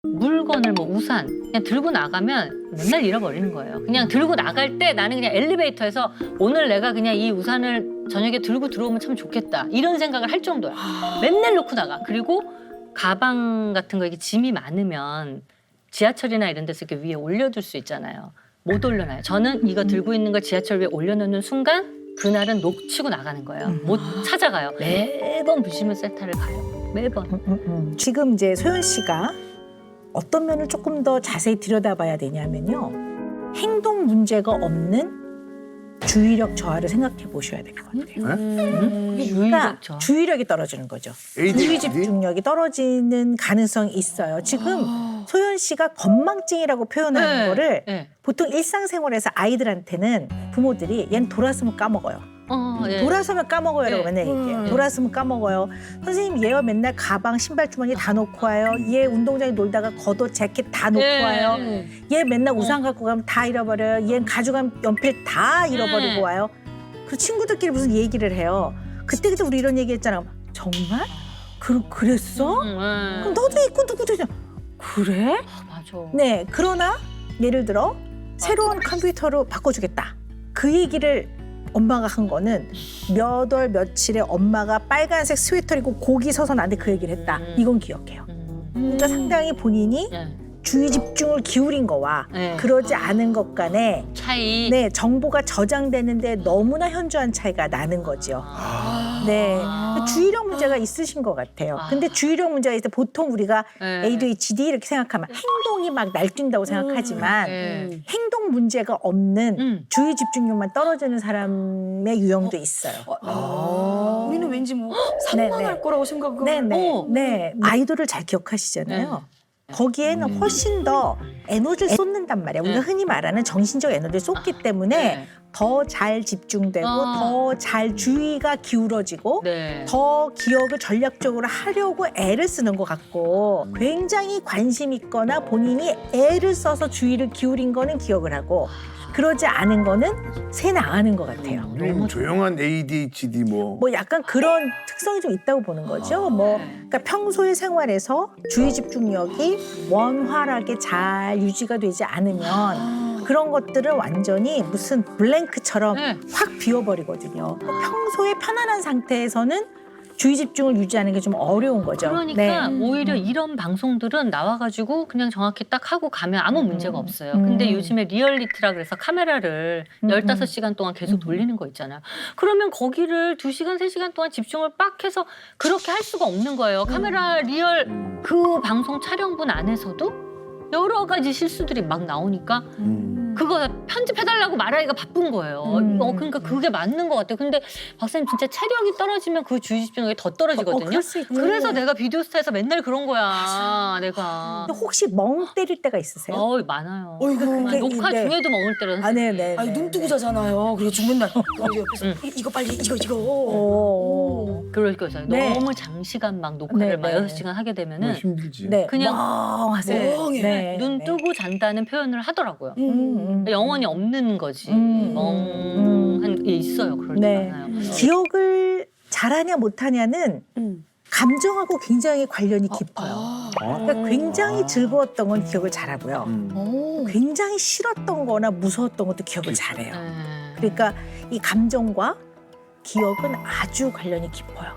물건을 뭐 우산 그냥 들고 나가면 맨날 잃어버리는 거예요. 그냥 들고 나갈 때 나는 그냥 엘리베이터에서 오늘 내가 그냥 이 우산을 저녁에 들고 들어오면 참 좋겠다 이런 생각을 할 정도야. 맨날 놓고 나가. 그리고 가방 같은 거 이게 짐이 많으면 지하철이나 이런 데서 이렇게 위에 올려둘 수 있잖아요. 못 올려놔요. 저는 이거 들고 있는 걸 지하철 위에 올려놓는 순간 그날은 놓치고 나가는 거예요. 못 찾아가요. 매번 부시문 센터를 가요. 매번. 지금 이제 소연 씨가 어떤 면을 조금 더 자세히 들여다봐야 되냐면요. 행동 문제가 없는 주의력 저하를 생각해 보셔야 될 것 같아요. 그러니까 주의력 저하. 주의력이 떨어지는 거죠. ADHD? 주의 집중력이 떨어지는 가능성이 있어요. 지금 소연 씨가 건망증이라고 표현하는 네, 거를 네. 보통 일상생활에서 아이들한테는 부모들이 얘는 돌아서면 까먹어요. 예. 돌아서면 까먹어요라고 네. 맨날 얘기해요. 돌아서면 까먹어요. 선생님 얘가 맨날 가방, 신발 주머니 다 놓고 와요. 얘 운동장에 놀다가 겉옷, 재킷 다 놓고 네. 와요. 얘 맨날 우산 갖고 가면 다 잃어버려요. 얘는 가져가면 연필 다 잃어버리고 네. 와요. 그 친구들끼리 무슨 얘기를 해요. 그때 우리 이런 얘기 했잖아. 정말? 그랬어? 그럼 너도 있고 누구도 있잖아. 그래? 맞아. 네. 그러나 예를 들어 새로운 컴퓨터로 바꿔주겠다. 그 얘기를 엄마가 한 거는 몇 월 며칠에 엄마가 빨간색 스웨터를 입고 고기 서서 나한테 그 얘기를 했다. 이건 기억해요. 그러니까 상당히 본인이 네. 주의 집중을 기울인 거와 네. 그러지 않은 것 간에 차이. 네, 정보가 저장되는데 너무나 현저한 차이가 나는 거죠. 네, 주의력 문제가 있으신 것 같아요. 근데 주의력 문제가 있을 때 보통 우리가 네. ADHD 이렇게 생각하면 행동이 막 날뛴다고 생각하지만 네. 행동 문제가 없는 음. 주의 집중력만 떨어지는 사람의 유형도 있어요. 우리는 왠지 뭐 네, 산만할 네. 거라고 생각을. 네네. 네. 아이돌을 잘 기억하시잖아요. 거기에는 훨씬 더 에너지를 쏟는단 말이야. 우리가 흔히 말하는 정신적 에너지를 쏟기 때문에 네. 더 잘 집중되고 더 잘 주의가 기울어지고 네. 더 기억을 전략적으로 하려고 애를 쓰는 것 같고 굉장히 관심 있거나 본인이 애를 써서 주의를 기울인 거는 기억을 하고 그러지 않은 거는 새 나가는 것 같아요. 너무 조용한 ADHD 뭐. 뭐 약간 그런 특성이 좀 있다고 보는 거죠. 뭐 그러니까 평소의 생활에서 주의 집중력이 원활하게 잘 유지가 되지 않으면 그런 것들을 완전히 무슨 블랭크처럼 네. 확 비워버리거든요. 평소에 편안한 상태에서는 주의 집중을 유지하는 게 좀 어려운 거죠. 그러니까 네. 오히려 이런 방송들은 나와가지고 그냥 정확히 딱 하고 가면 아무 문제가 없어요. 근데 요즘에 리얼리티라 그래서 카메라를 15시간 동안 계속 돌리는 거 있잖아요. 그러면 거기를 2시간, 3시간 동안 집중을 빡 해서 그렇게 할 수가 없는 거예요. 카메라 리얼 그 방송 촬영분 안에서도 여러 가지 실수들이 막 나오니까 그거 편집해달라고 말하기가 바쁜 거예요. 그러니까 그게 맞는 것 같아요. 근데 박사님 진짜 체력이 떨어지면 그 주의 집중력이 더 떨어지거든요. 그럴 수 있죠. 그래서 내가 비디오스타에서 맨날 그런 거야. 내가. 근데 혹시 멍 때릴 때가 있으세요? 많아요. 어이구. 그게 녹화 네. 중에도 먹을 때는 아, 네네. 아니 눈 뜨고 자잖아요. 그래서 지금 맨날 옆에서 이거 빨리 이거. 오. 그럴 거죠. 네. 너무 장시간 막 녹화를 네, 막 네. 6시간 하게 되면은 힘들지. 네. 그냥 멍하세요. 멍해. 네. 눈 네. 뜨고 잔다는 표현을 하더라고요. 음. 영혼이 없는 거지. 음. 멍한 게 있어요. 그럴 때 네. 많아요. 기억을 잘하냐 못하냐는 감정하고 굉장히 관련이 깊어요. 그러니까 굉장히 즐거웠던 건 기억을 잘하고요. 굉장히 싫었던 거나 무서웠던 것도 기억을 잘해요. 네. 그러니까 이 감정과 기억은 아주 관련이 깊어요.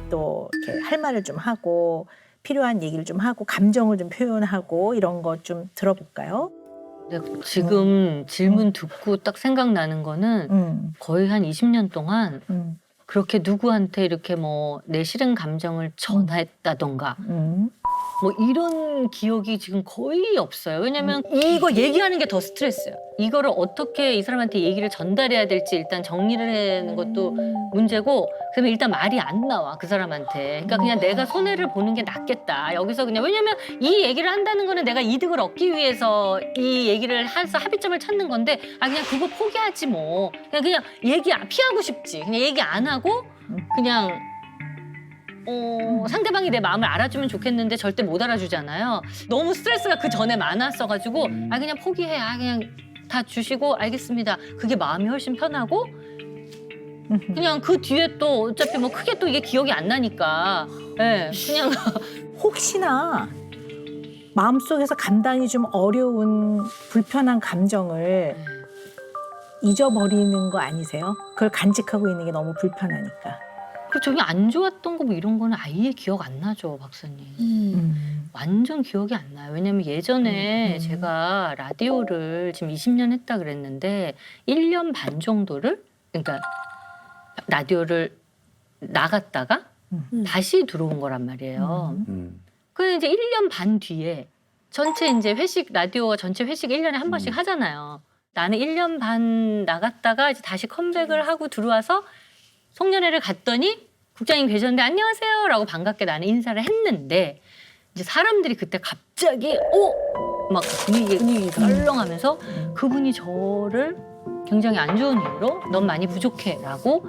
또 이렇게 할 말을 좀 하고 필요한 얘기를 좀 하고 감정을 좀 표현하고 이런 거 좀 들어볼까요? 네, 지금 질문 듣고 딱 생각나는 거는 거의 한 20년 동안 그렇게 누구한테 이렇게 뭐 내 싫은 감정을 전했다던가 뭐 이런 기억이 지금 거의 없어요. 왜냐면 이거 얘기하는 게 더 스트레스예요. 이거를 어떻게 이 사람한테 얘기를 전달해야 될지 일단 정리를 하는 것도 문제고 그러면 일단 말이 안 나와 그 사람한테. 그러니까 그냥 내가 손해를 보는 게 낫겠다. 여기서 그냥 왜냐면 이 얘기를 한다는 거는 내가 이득을 얻기 위해서 이 얘기를 해서 합의점을 찾는 건데 그냥 그거 포기하지 뭐. 그냥 얘기 피하고 싶지. 그냥 얘기 안 하고 그냥 상대방이 내 마음을 알아주면 좋겠는데 절대 못 알아주잖아요. 너무 스트레스가 그 전에 많았어가지고 그냥 포기해. 그냥 다 주시고 알겠습니다. 그게 마음이 훨씬 편하고 그냥 그 뒤에 또 어차피 뭐 크게 또 이게 기억이 안 나니까 그냥 혹시나 마음속에서 감당이 좀 어려운 불편한 감정을 잊어버리는 거 아니세요? 그걸 간직하고 있는 게 너무 불편하니까. 그 저기 안 좋았던 거 뭐 이런 거는 아예 기억 안 나죠, 박사님. 완전 기억이 안 나요. 왜냐면 예전에 제가 라디오를 지금 20년 했다 그랬는데 1년 반 정도를 그러니까 라디오를 나갔다가 다시 들어온 거란 말이에요. 그래서 이제 1년 반 뒤에 전체 이제 회식 라디오가 전체 회식 1년에 한 번씩 하잖아요. 나는 1년 반 나갔다가 이제 다시 컴백을 하고 들어와서 송년회를 갔더니 국장님 계셨는데 안녕하세요라고 반갑게 나는 인사를 했는데 이제 사람들이 그때 갑자기 막 분위기가 썰렁하면서 그분이 저를 굉장히 안 좋은 이유로 넌 많이 부족해라고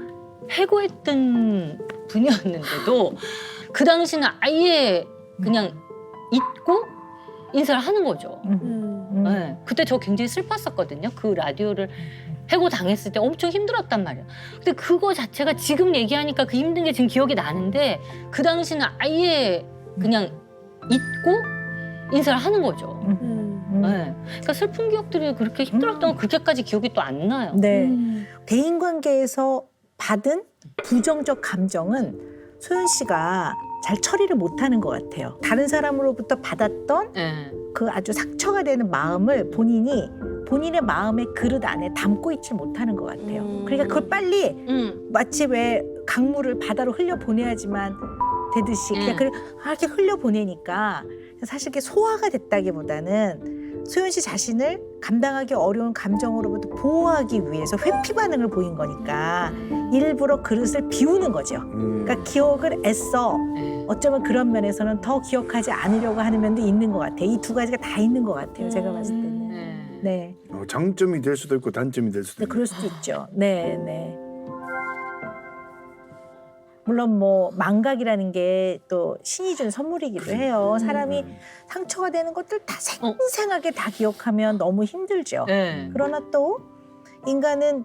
해고했던 분이었는데도 그 당시는 아예 그냥 잊고 인사를 하는 거죠. 네. 그때 저 굉장히 슬펐었거든요. 그 라디오를 해고 당했을 때 엄청 힘들었단 말이에요. 근데 그거 자체가 지금 얘기하니까 그 힘든 게 지금 기억이 나는데 그 당시는 아예 그냥 잊고 인사를 하는 거죠. 네. 그러니까 슬픈 기억들이 그렇게 힘들었던 건 그렇게까지 기억이 또 안 나요. 네. 대인관계에서 받은 부정적 감정은 소연 씨가 잘 처리를 못하는 것 같아요. 다른 사람으로부터 받았던 네. 그 아주 상처가 되는 마음을 본인의 마음의 그릇 안에 담고 있지 못하는 것 같아요. 그러니까 그걸 빨리 마치 왜 강물을 바다로 흘려보내야지만 되듯이 그냥 이렇게 흘려보내니까 사실 이게 소화가 됐다기보다는 소연 씨 자신을 감당하기 어려운 감정으로부터 보호하기 위해서 회피 반응을 보인 거니까 일부러 그릇을 비우는 거죠. 그러니까 기억을 애써 어쩌면 그런 면에서는 더 기억하지 않으려고 하는 면도 있는 것 같아요. 이 두 가지가 다 있는 것 같아요. 제가 봤을 때는. 네. 장점이 될 수도 있고 단점이 될 수도 네, 있고. 그럴 수도 있죠. 네, 네. 물론 뭐 망각이라는 게 또 신이 준 선물이기도 해요. 사람이 상처가 되는 것들 다 생생하게 다 기억하면 너무 힘들죠. 네. 그러나 또 인간은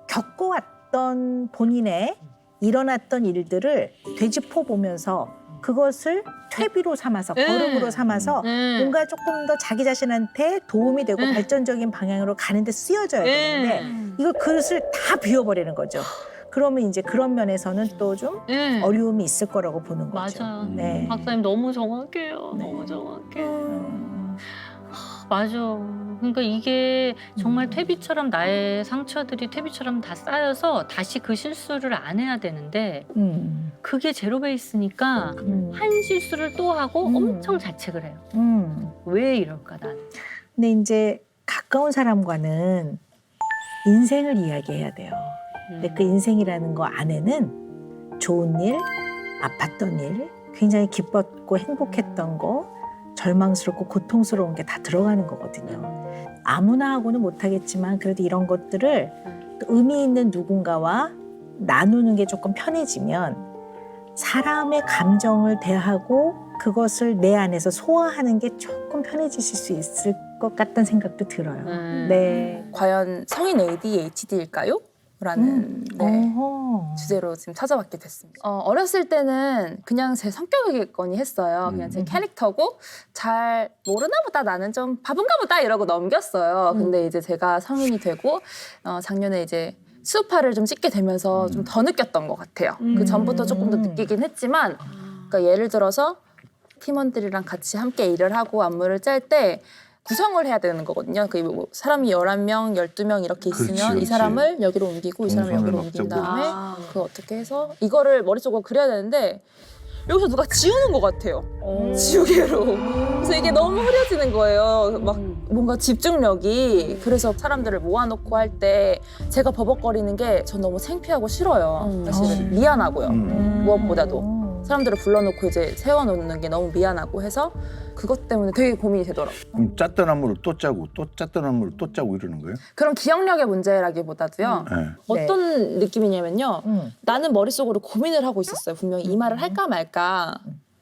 겪어왔던 본인의 일어났던 일들을 되짚어 보면서 그것을 퇴비로 삼아서 거름으로 삼아서 뭔가 조금 더 자기 자신한테 도움이 되고 발전적인 방향으로 가는 데 쓰여져야 되는데 이걸 그릇을 다 비워버리는 거죠. 그러면 이제 그런 면에서는 또 좀 어려움이 있을 거라고 보는 거죠. 맞아요. 네. 박사님 너무 정확해요. 너무 정확해요. 맞아. 그러니까 이게 정말 퇴비처럼 나의 상처들이 퇴비처럼 다 쌓여서 다시 그 실수를 안 해야 되는데 그게 제로 베이스니까 한 실수를 또 하고 엄청 자책을 해요. 왜 이럴까 나는. 근데 이제 가까운 사람과는 인생을 이야기해야 돼요. 근데 그 인생이라는 거 안에는 좋은 일, 아팠던 일, 굉장히 기뻤고 행복했던 거, 절망스럽고 고통스러운 게 다 들어가는 거거든요. 아무나 하고는 못하겠지만 그래도 이런 것들을 또 의미 있는 누군가와 나누는 게 조금 편해지면 사람의 감정을 대하고 그것을 내 안에서 소화하는 게 조금 편해지실 수 있을 것 같다는 생각도 들어요. 네. 과연 성인 ADHD일까요? 라는 주제로 지금 찾아봤게 됐습니다. 어렸을 때는 그냥 제 성격이겠거니 했어요. 그냥 제 캐릭터고 잘 모르나 보다 나는 좀 바본가 보다 이러고 넘겼어요. 근데 이제 제가 성인이 되고 작년에 이제 수우파를 좀 찍게 되면서 좀 더 느꼈던 것 같아요. 그 전부터 조금 더 느끼긴 했지만 그러니까 예를 들어서 팀원들이랑 같이 함께 일을 하고 안무를 짤 때 구성을 해야 되는 거거든요. 그 뭐 사람이 11명, 12명 이렇게 있으면 그렇지, 그렇지. 이 사람을 여기로 옮기고 이 사람을 여기로 옮긴 다음에 그거 어떻게 해서 이거를 머릿속으로 그려야 되는데 여기서 누가 지우는 것 같아요. 지우개로. 그래서 이게 너무 흐려지는 거예요. 막 뭔가 집중력이. 그래서 사람들을 모아놓고 할 때 제가 버벅거리는 게 전 너무 창피하고 싫어요. 사실은 미안하고요. 무엇보다도. 사람들을 불러놓고 이제 세워놓는 게 너무 미안하고 해서 그것 때문에 되게 고민이 되더라고요. 그럼 짰던 안무를 또 짜고 또 짰던 안무를 또 짜고 이러는 거예요? 그런 기억력의 문제라기보다도요. 네. 어떤 느낌이냐면요. 나는 머릿속으로 고민을 하고 있었어요. 분명히 이 말을 할까 말까.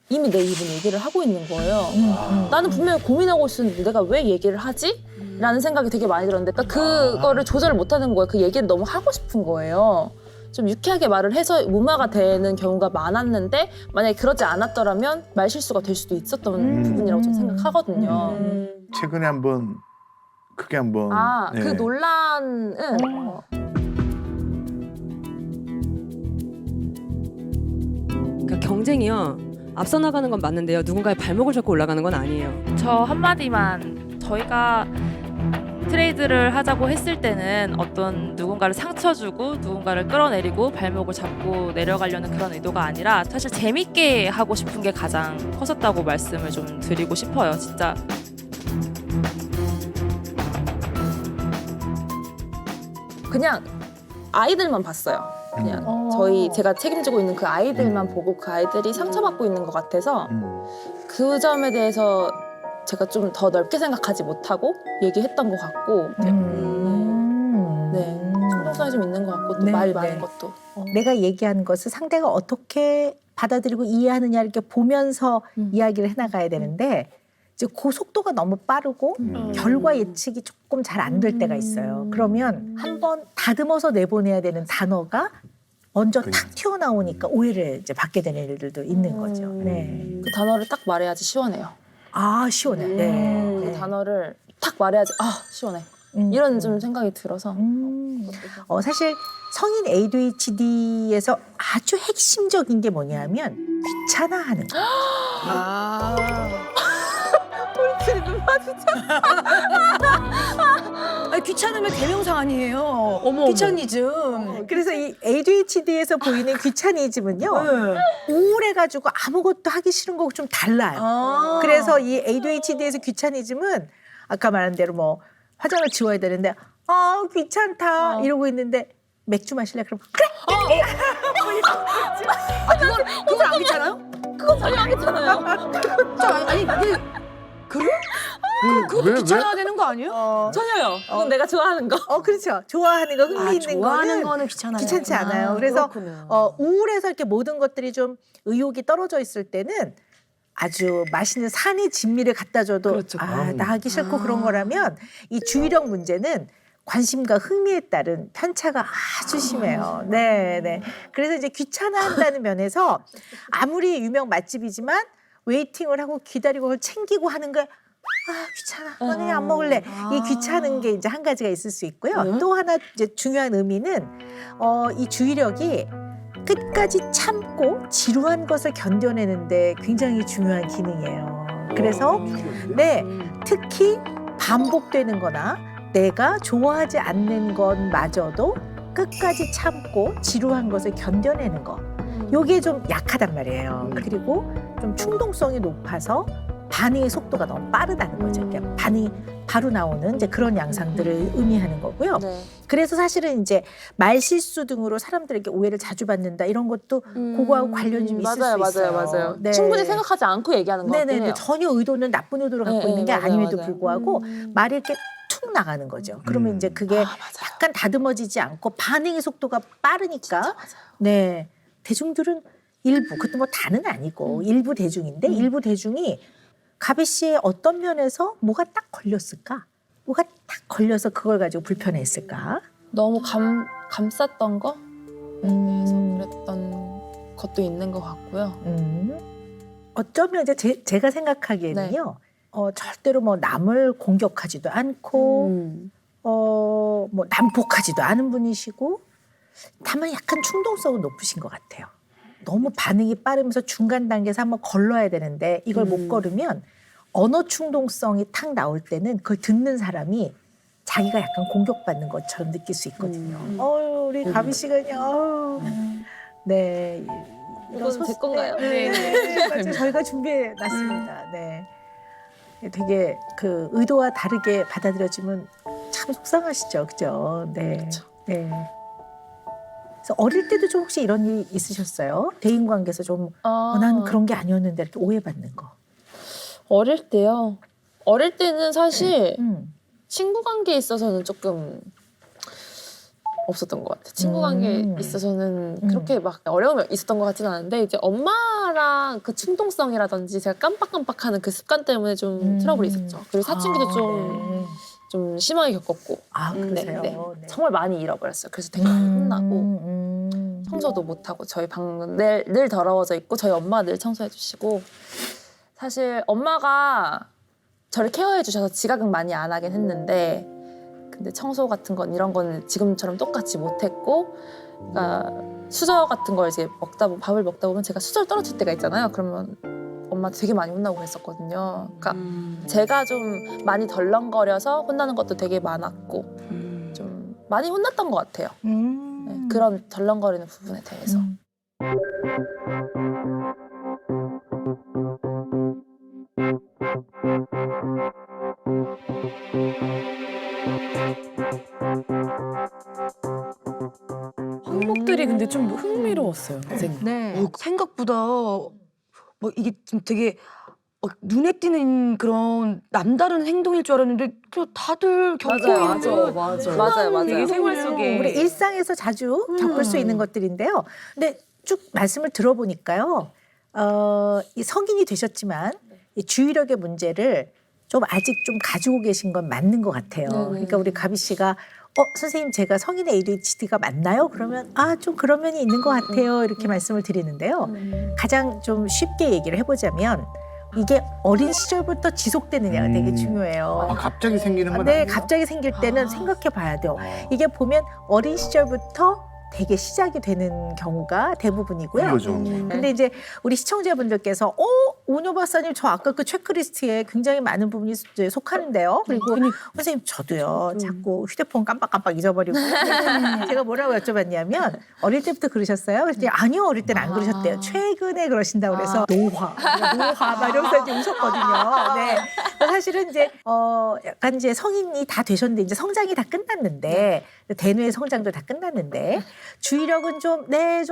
이미 내 입은 얘기를 하고 있는 거예요. 나는 분명히 고민하고 있었는데 내가 왜 얘기를 하지? 라는 생각이 되게 많이 들었는데 그러니까 그거를 조절을 못하는 거예요. 그 얘기를 너무 하고 싶은 거예요. 좀 유쾌하게 말을 해서 무마가 되는 경우가 많았는데 만약에 그러지 않았더라면 말 실수가 될 수도 있었던 부분이라고 저는 생각하거든요. 최근에 한번 크게 한번 그 논란은 그러니까 경쟁이요. 앞서 나가는 건 맞는데요. 누군가의 발목을 잡고 올라가는 건 아니에요. 저 한마디만 저희가 트레이드를 하자고 했을 때는 어떤 누군가를 상처 주고 누군가를 끌어내리고 발목을 잡고 내려가려는 그런 의도가 아니라 사실 재밌게 하고 싶은 게 가장 컸었다고 말씀을 좀 드리고 싶어요. 진짜 그냥 아이들만 봤어요. 그냥 제가 책임지고 있는 그 아이들만 보고 그 아이들이 상처받고 있는 것 같아서 그 점에 대해서 제가 좀 더 넓게 생각하지 못하고 얘기했던 것 같고 네, 충동성이 좀 있는 것 같고 또 네, 말이 네. 많은 것도 내가 얘기하는 것을 상대가 어떻게 받아들이고 이해하느냐 이렇게 보면서 이야기를 해나가야 되는데 이제 그 속도가 너무 빠르고 결과 예측이 조금 잘 안 될 때가 있어요. 그러면 한번 다듬어서 내보내야 되는 단어가 먼저 탁 튀어나오니까 오해를 이제 받게 되는 일들도 있는 거죠. 네. 그 단어를 딱 말해야지 시원해요. 아 시원해. 네. 그 네. 단어를 딱 말해야지 시원해. 이런 좀 생각이 들어서 사실 성인 ADHD에서 아주 핵심적인 게 뭐냐면 귀찮아하는 거. 아니, 귀찮으면 대명사 아니에요. 귀차니즘. 그래서 이 ADHD에서 보이는 귀차니즘은요. 우울해가지고 아무것도 하기 싫은 거고 좀 달라요. 그래서 이 ADHD에서 귀차니즘은 아까 말한 대로 뭐 화장을 지워야 되는데 귀찮다 이러고 있는데 맥주 마실래? 그럼 그래. 그건 안 귀찮아요? 그건 전혀 안 괜찮아요. 아니, 그것도 귀찮아야 되는 거 아니에요? 전혀요. 그건 내가 좋아하는 거. 그렇죠. 좋아하는 거, 흥미 있는 좋아하는 거는 거는 귀찮아요. 귀찮지 않아요. 그래서 그렇군요. 우울해서 이렇게 모든 것들이 좀 의욕이 떨어져 있을 때는 아주 맛있는 산의 진미를 갖다 줘도 그렇죠. 나 하기 싫고 그런 거라면 이 주의력 문제는 관심과 흥미에 따른 편차가 아주 심해요. 네, 네. 그래서 이제 귀찮아한다는 면에서 아무리 유명 맛집이지만 웨이팅을 하고 기다리고 그걸 챙기고 하는 거 귀찮아. 오늘 안 먹을래. 이 귀찮은 게 이제 한 가지가 있을 수 있고요. 또 하나 이제 중요한 의미는 이 주의력이 끝까지 참고 지루한 것을 견뎌내는데 굉장히 중요한 기능이에요. 그래서 특히 반복되는 거나 내가 좋아하지 않는 것마저도 끝까지 참고 지루한 것을 견뎌내는 거. 요게 좀 약하단 말이에요. 그리고 좀 충동성이 높아서 반응의 속도가 너무 빠르다는 거죠. 그러니까 반응이 바로 나오는 이제 그런 양상들을 의미하는 거고요. 네. 그래서 사실은 이제 말실수 등으로 사람들에게 오해를 자주 받는다 이런 것도 그거하고 관련이 좀 있을 수 있어요. 맞아요. 네. 충분히 생각하지 않고 얘기하는 것 같긴 네네네. 해요. 전혀 의도는 나쁜 의도를 갖고 네, 있는 게 맞아요, 아님에도 맞아요. 불구하고 말이 이렇게 툭 나가는 거죠. 그러면 이제 그게 약간 다듬어지지 않고 반응의 속도가 빠르니까 네 대중들은 일부 그것도 뭐 다는 아니고 일부 대중인데 일부 대중이 가비 씨의 어떤 면에서 뭐가 딱 걸렸을까? 뭐가 딱 걸려서 그걸 가지고 불편했을까? 너무 감쌌던 거? 그래서 그랬던 것도 있는 것 같고요. 어쩌면 이제 제가 생각하기에는요. 절대로 뭐 남을 공격하지도 않고 뭐 난폭하지도 않은 분이시고 다만 약간 충동성은 높으신 것 같아요. 너무 반응이 빠르면서 중간 단계에서 한번 걸러야 되는데 이걸 못 걸으면 언어 충동성이 탁 나올 때는 그걸 듣는 사람이 자기가 약간 공격받는 것처럼 느낄 수 있거든요. 우리 가비 씨가요. 네. 이건 제 건가요? 네. 맞아요. 저희가 준비해 놨습니다. 네. 되게 그 의도와 다르게 받아들여지면 참 속상하시죠, 그죠? 네. 그렇죠. 네. 그래서 어릴 때도 좀 혹시 이런 일 있으셨어요? 대인 관계에서 좀 난 그런 게 아니었는데 이렇게 오해받는 거. 어릴 때요. 어릴 때는 사실 음. 친구 관계에 있어서는 조금 없었던 것 같아요. 친구 관계에 있어서는 그렇게 막 어려움이 있었던 것 같지는 않은데 이제 엄마랑 그 충동성이라든지 제가 깜빡깜빡하는 그 습관 때문에 좀 트러블이 있었죠. 그리고 사춘기도 좀 심하게 겪었고 그러세요? 네. 네. 정말 많이 잃어버렸어요. 그래서 되게 많이 혼나고 청소도 못하고 저희 방은 늘 더러워져 있고 저희 엄마가 늘 청소해 주시고 사실 엄마가 저를 케어해 주셔서 지각은 많이 안 하긴 했는데 근데 청소 같은 건 이런 거는 지금처럼 똑같이 못했고 그러니까 수저 같은 걸 이제 밥을 먹다 보면 제가 수저를 떨어질 때가 있잖아요. 그러면 엄마 되게 많이 혼나고 그랬었거든요. 그러니까 제가 좀 많이 덜렁거려서 혼나는 것도 되게 많았고 좀 많이 혼났던 것 같아요. 네, 그런 덜렁거리는 부분에 대해서. 항목들이 근데 좀 흥미로웠어요, 선생님. 네. 생각보다 뭐 이게 좀 되게 눈에 띄는 그런 남다른 행동일 줄 알았는데 그냥 다들 겪고 있는 맞아요. 이게 생활 속에 우리 일상에서 자주 겪을 수 있는 것들인데요. 근데 쭉 말씀을 들어보니까요. 이 성인이 되셨지만 이 주의력의 문제를 좀 아직 좀 가지고 계신 건 맞는 것 같아요. 그러니까 우리 가비 씨가 선생님 제가 성인의 ADHD가 맞나요? 그러면 좀 그런 면이 있는 것 같아요. 이렇게 말씀을 드리는데요. 가장 좀 쉽게 얘기를 해보자면 이게 어린 시절부터 지속되느냐가 되게 중요해요. 갑자기 생기는 건 네, 아니에요? 갑자기 생길 때는 생각해 봐야 돼요. 이게 보면 어린 시절부터 되게 시작이 되는 경우가 대부분이고요. 그거죠. 근데 이제 우리 시청자분들께서 오녀 박사님 저 아까 그 체크리스트에 굉장히 많은 부분이 이제 속하는데요. 그리고 선생님 저도요. 자꾸 휴대폰 깜빡깜빡 잊어버리고 제가 뭐라고 여쭤봤냐면 어릴 때부터 그러셨어요? 그랬더니 아니요 어릴 때는 안 그러셨대요. 최근에 그러신다고 그래서 노화 막 이러면서 이제 웃었거든요. 네. 사실은 이제 약간 이제 성인이 다 되셨는데 이제 성장이 다 끝났는데 대뇌의 성장도 다 끝났는데 주의력은 좀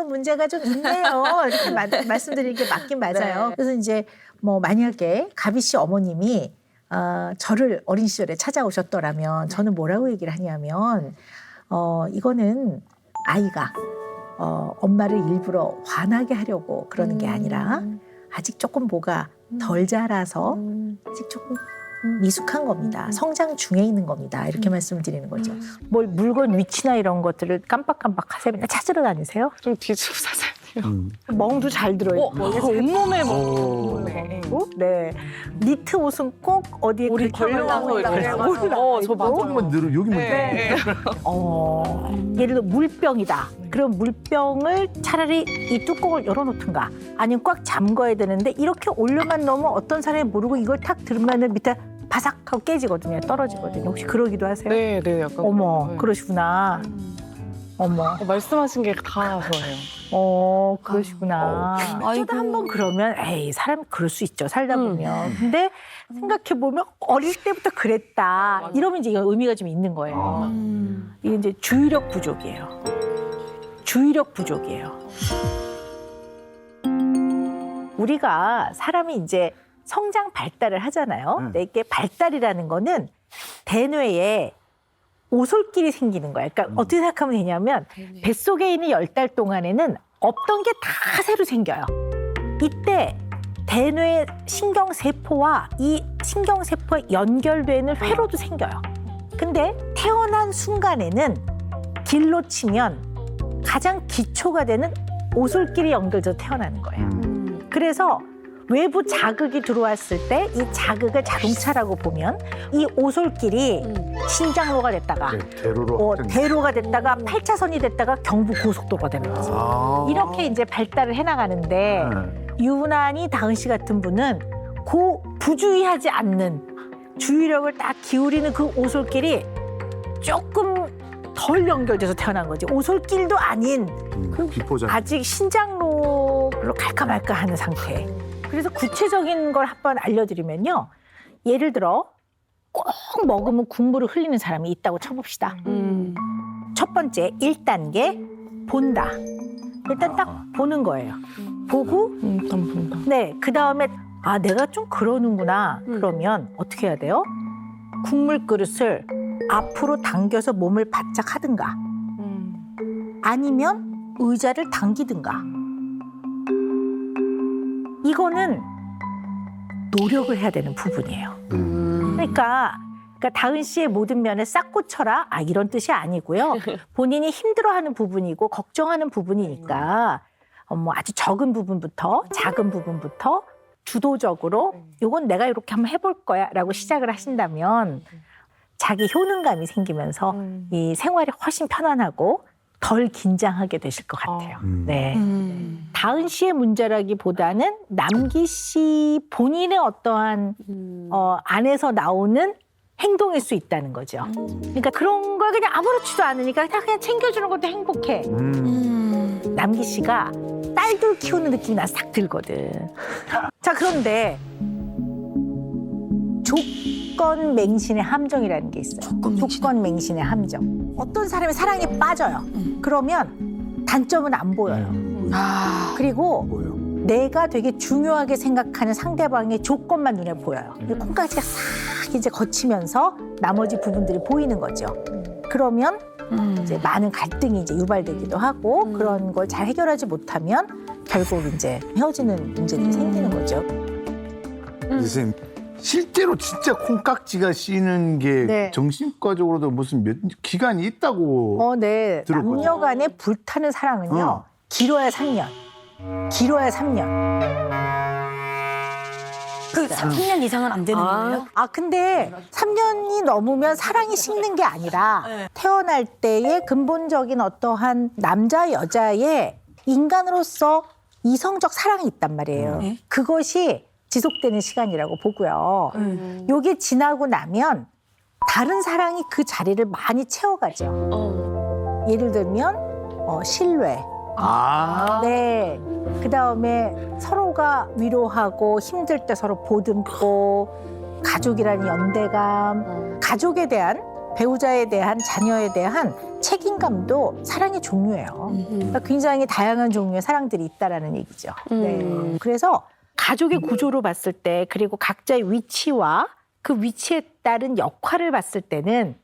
문제가 좀 있네요. 이렇게 말씀드리는 게 맞긴 맞아요. 그래서 이제 뭐 만약에 가비 씨 어머님이 저를 어린 시절에 찾아오셨더라면 저는 뭐라고 얘기를 하냐면 이거는 아이가 엄마를 일부러 화나게 하려고 그러는 게 아니라 아직 조금 뭐가 덜 자라서 아직 조금 미숙한 겁니다. 성장 중에 있는 겁니다. 이렇게 말씀드리는 거죠. 뭘 물건 위치나 이런 것들을 깜빡깜빡 하세요? 맨날 찾으러 다니세요? 좀 뒤집어 사세요. 멍도 잘 들어요. 온몸에 멍고, 네. 니트 옷은 꼭 어디에 우리 걸려서 이렇게. 저 맞아요. 여기만 늘어 여기만 네. 예를 들어 물병이다. 그럼 물병을 차라리 이 뚜껑을 열어놓든가 아니면 꽉 잠궈야 되는데 이렇게 올려만 넣으면 어떤 사람이 모르고 이걸 탁 들으면 밑에 바삭하고 깨지거든요. 떨어지거든요. 혹시 그러기도 하세요? 네, 네, 약간. 어머, 네. 그러시구나. 어머. 말씀하신 게 다 저예요. 그러시구나. 어쩌다 한번 그러면 에이 사람 그럴 수 있죠. 살다 보면. 근데 생각해 보면 어릴 때부터 그랬다. 이러면 이제 이거 의미가 좀 있는 거예요. 이게 이제 주의력 부족이에요. 주의력 부족이에요. 우리가 사람이 이제 성장 발달을 하잖아요. 근데 이게 발달이라는 거는 대뇌에 오솔길이 생기는 거예요. 그러니까 어떻게 생각하면 되냐면 뱃속에 있는 10달 동안에는 없던 게 다 새로 생겨요. 이때 대뇌 신경세포와 이 신경세포에 연결되는 회로도 생겨요. 근데 태어난 순간에는 길로 치면 가장 기초가 되는 오솔길이 연결돼서 태어나는 거예요. 그래서 외부 자극이 들어왔을 때 이 자극을 자동차라고 보면 이 오솔길이 신장로가 됐다가 대로가 됐다가 8차선이 됐다가 경부 고속도로가 되는 거죠. 이렇게 이제 발달을 해나가는데 유난히 다은 씨 같은 분은 부주의하지 않는 주의력을 딱 기울이는 그 오솔길이 조금 덜 연결돼서 태어난 거지. 오솔길도 아닌 아직 신장로로 갈까 말까 하는 상태. 그래서 구체적인 걸 한번 알려드리면요. 예를 들어 꼭 먹으면 국물을 흘리는 사람이 있다고 쳐봅시다. 첫 번째 1단계 본다. 일단 딱 보는 거예요. 보고 일단 본다. 네, 그다음에 내가 좀 그러는구나. 그러면 어떻게 해야 돼요? 국물 그릇을 앞으로 당겨서 몸을 바짝 하든가 아니면 의자를 당기든가. 이거는 노력을 해야 되는 부분이에요. 그러니까 그러니까 다은 씨의 모든 면을 싹 고쳐라. 이런 뜻이 아니고요. 본인이 힘들어하는 부분이고 걱정하는 부분이니까 뭐 아주 적은 부분부터 작은 부분부터 주도적으로 이건 내가 이렇게 한번 해볼 거야라고 시작을 하신다면 자기 효능감이 생기면서 이 생활이 훨씬 편안하고 덜 긴장하게 되실 것 같아요. 네. 다은 씨의 문제라기보다는 남기 씨 본인의 어떠한 안에서 나오는 행동일 수 있다는 거죠. 그러니까 그런 걸 그냥 아무렇지도 않으니까 그냥 챙겨주는 것도 행복해. 남기 씨가 딸들 키우는 느낌이 나 싹 들거든. 자, 그런데 조건맹신의 함정이라는 게 있어요. 조건맹신의 함정. 어떤 사람이 사랑에 빠져요. 그러면 단점은 안 보여요. 그리고 뭐요? 내가 되게 중요하게 생각하는 상대방의 조건만 눈에 보여요. 콩깍지가 싹 이제 거치면서 나머지 부분들이 보이는 거죠. 그러면 이제 많은 갈등이 이제 유발되기도 하고 그런 걸 잘 해결하지 못하면 결국 이제 헤어지는 문제들이 생기는 거죠. 선생님 실제로 진짜 콩깍지가 씌는 게 네. 정신과적으로도 무슨 몇 기간이 있다고 네. 들었거든요. 남녀 간의 불타는 사랑은요. 길어야 3년. 길어야 3년. 그 3년 이상은 안 되는 거예요? 근데 3년이 넘으면 사랑이 식는 게 아니라 태어날 때의 근본적인 어떠한 남자 여자의 인간으로서 이성적 사랑이 있단 말이에요. 그것이 지속되는 시간이라고 보고요. 요게 지나고 나면 다른 사랑이 그 자리를 많이 채워가죠. 예를 들면 신뢰. 네. 그다음에 서로가 위로하고 힘들 때 서로 보듬고 가족이라는 연대감, 가족에 대한 배우자에 대한 자녀에 대한 책임감도 사랑의 종류예요. 그러니까 굉장히 다양한 종류의 사랑들이 있다라는 얘기죠. 네. 그래서 가족의 구조로 봤을 때 그리고 각자의 위치와 그 위치에 따른 역할을 봤을 때는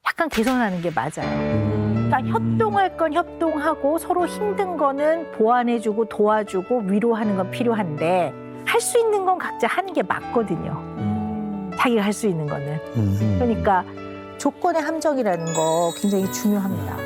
약간 개선하는 게 맞아요. 그러니까 협동할 건 협동하고 서로 힘든 거는 보완해주고 도와주고 위로하는 건 필요한데 할 수 있는 건 각자 하는 게 맞거든요. 자기가 할 수 있는 거는. 그러니까 조건의 함정이라는 거 굉장히 중요합니다.